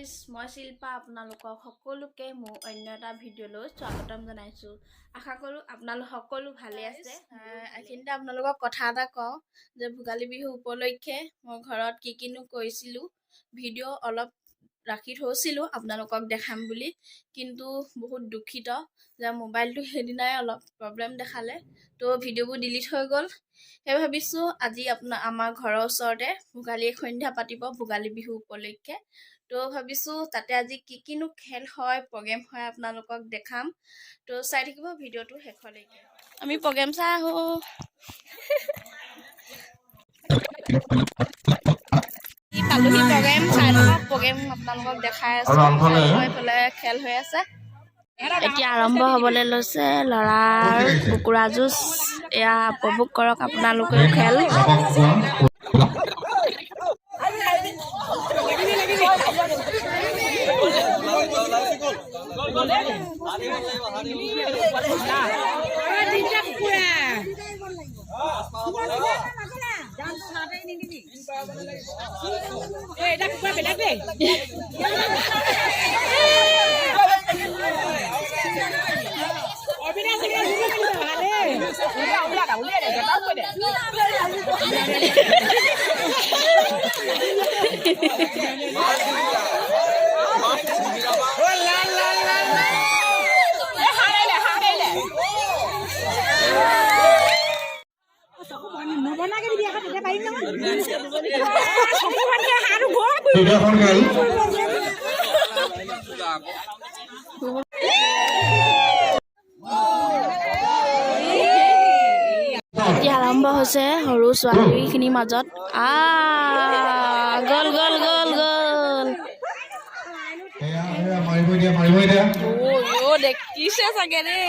Guys মই শিল্পা আপোনালোকক সকলোকে মোৰ অন্য এটা ভিডিঅ'লৈ স্বাগতম জনাইছোঁ। আশা কৰোঁ আপোনালোক সকলো ভালে আছে। এইখিনিতে আপোনালোকক কথা এটা কওঁ যে ভোগালী বিহু উপলক্ষে মই ঘৰত কিনো কৰিছিলোঁ ভিডিঅ' অলপ ৰাখি থৈছিলোঁ আপোনালোকক দেখাম বুলি, কিন্তু বহুত দুখিত যে মোবাইলটো সেইদিনাই অলপ প্ৰব্লেম দেখালে, তো ভিডিঅ'বোৰ ডিলিট হৈ গ'ল। সেই ভাবিছোঁ আজি আমাৰ ঘৰৰ ওচৰতে ভোগালী সন্ধ্যা পাতিব ভোগালী বিহু উপলক্ষে, তো ভাবিছোঁ তাতে আজি কিনো খেল হয় প্ৰগ্ৰেম হয় আপোনালোকক দেখাম। তো চাই থাকিব ভিডিঅ'টো শেষলৈকে। আমি প্ৰগ্ৰেম চাই আহোঁ। পালোহি প্ৰগ্ৰেম চাই থাকক, প্ৰগ্ৰেম আপোনালোকক দেখাই আছোঁ। এইফালে খেল হৈ আছে, এতিয়া আৰম্ভ হ'বলৈ লৈছে ল'ৰাৰ কুকুৰা যুঁজ। এয়া উপভোগ কৰক আপোনালোকেও খেল। এতিয়া আৰম্ভ হৈছে সৰু ছোৱালীখিনিৰ মাজত। গ'ল গ'ল গ'ল গ'ল। দেখিছে চাগে দেই।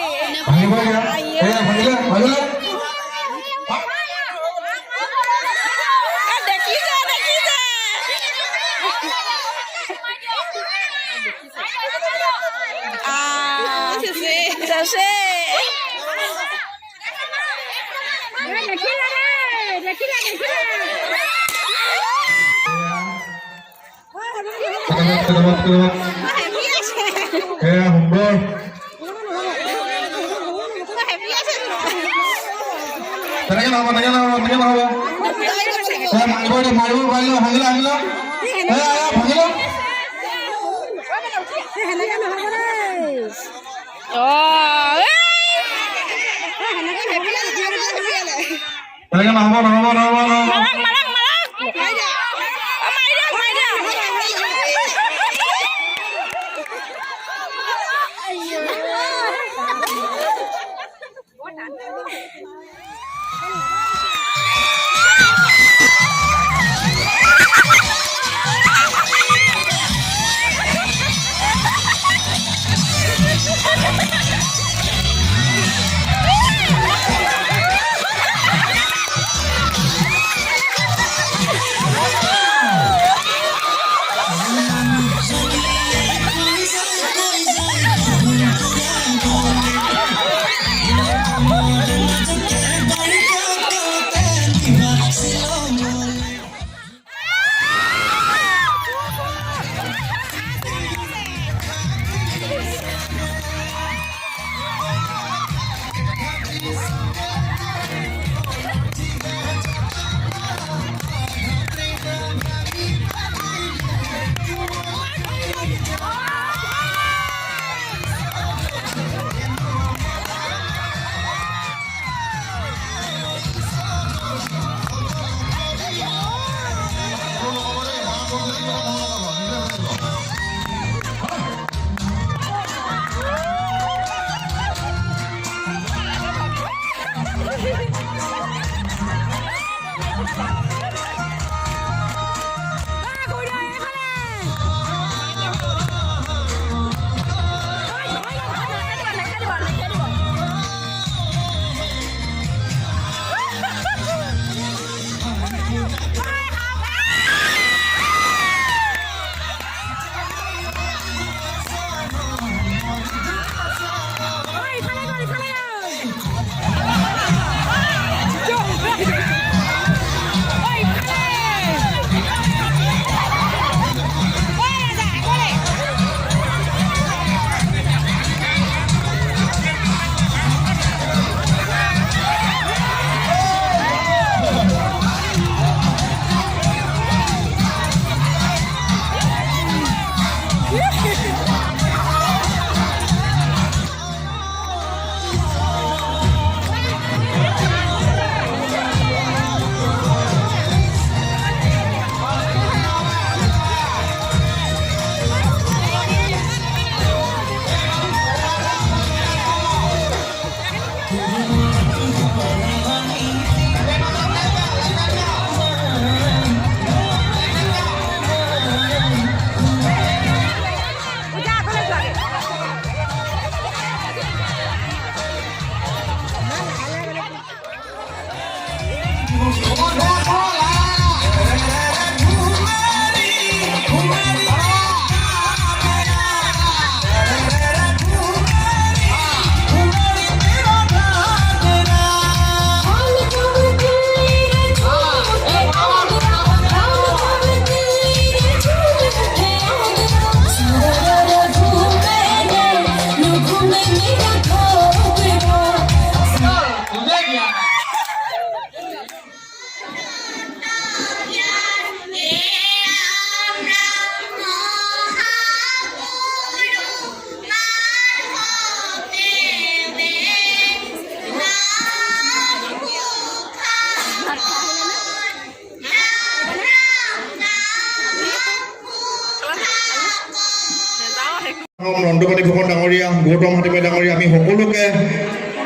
নন্দমণি ফুকন ডাঙৰীয়া, গৌতম হাতীমে ডাঙৰীয়া, আমি সকলোকে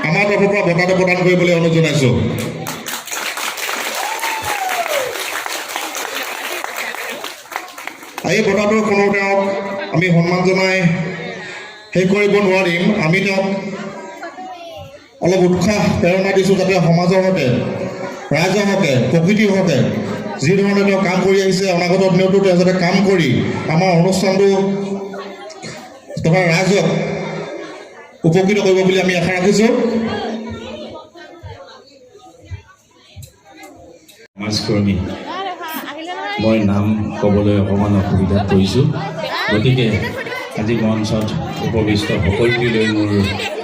আমাৰ তৰফৰ পৰা বঁটাটো প্ৰদান কৰিবলৈ অনুৰোধ জনাইছোঁ। এই বঁটাটোৰ কোনো তেওঁক আমি সন্মান জনাই শেষ কৰিব নোৱাৰিম। আমি তেওঁক অলপ উৎসাহ প্ৰেৰণা দিছোঁ যাতে সমাজৰ হকে, ৰাইজৰ হকে, প্ৰকৃতিৰ হকে যি ধৰণে তেওঁ কাম কৰি আহিছে, অনাগত দিনতো তেওঁ যাতে কাম কৰি আমাৰ অনুষ্ঠানটো তথা ৰাইজক উপকৃত কৰিব বুলি আমি আশা ৰাখিছোঁ। সমাজকৰ্মী, মই নাম ক'বলৈ অকণমান অসুবিধাত পৰিছোঁ, গতিকে আজি মঞ্চত উপবিষ্ট সকলোলৈ মোৰ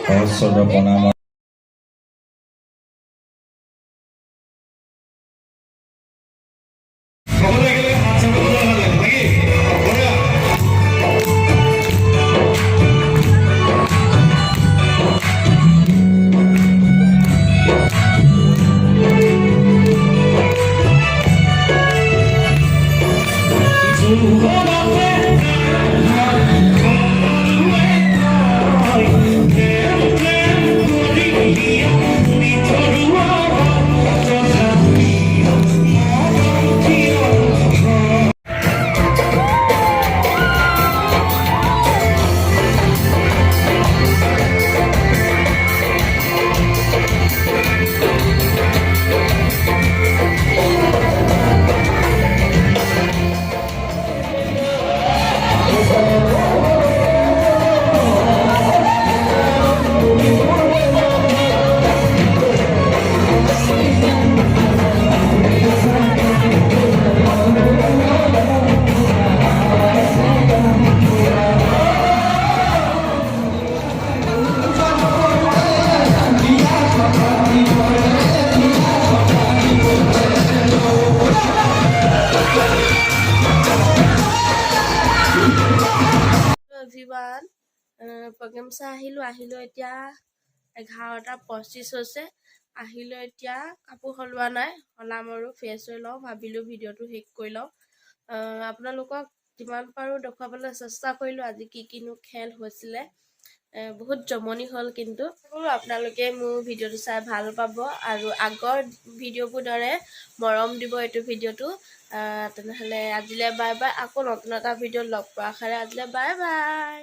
সহস্ৰ প্ৰণাম। এভৰিৱান, প্ৰগ্ৰেম চাই আহিলোঁ এতিয়া 11:25 হৈছে। আহিলোঁ এতিয়া কাপোৰ সলোৱা নাই, সলাম আৰু ফ্ৰেছ হৈ লওঁ। ভাবিলোঁ ভিডিঅ'টো শেষ কৰি লওঁ, আপোনালোকক যিমান পাৰোঁ দেখুৱাবলৈ চেষ্টা কৰিলোঁ। আজি কিনো খেল হৈছিলে, বহুত জমনি হ'ল, কিন্তু আপোনালোকে মোৰ ভিডিঅ'টো চাই ভাল পাব আৰু আগৰ ভিডিঅ'বোৰ দৰে মৰম দিব এইটো ভিডিঅ'টো। তেনেহ'লে আজিলৈ বাই বাই। আকৌ নতুন এটা ভিডিঅ'ত লগ পোৱাৰ আশাৰে আজিলৈ বাই বাই।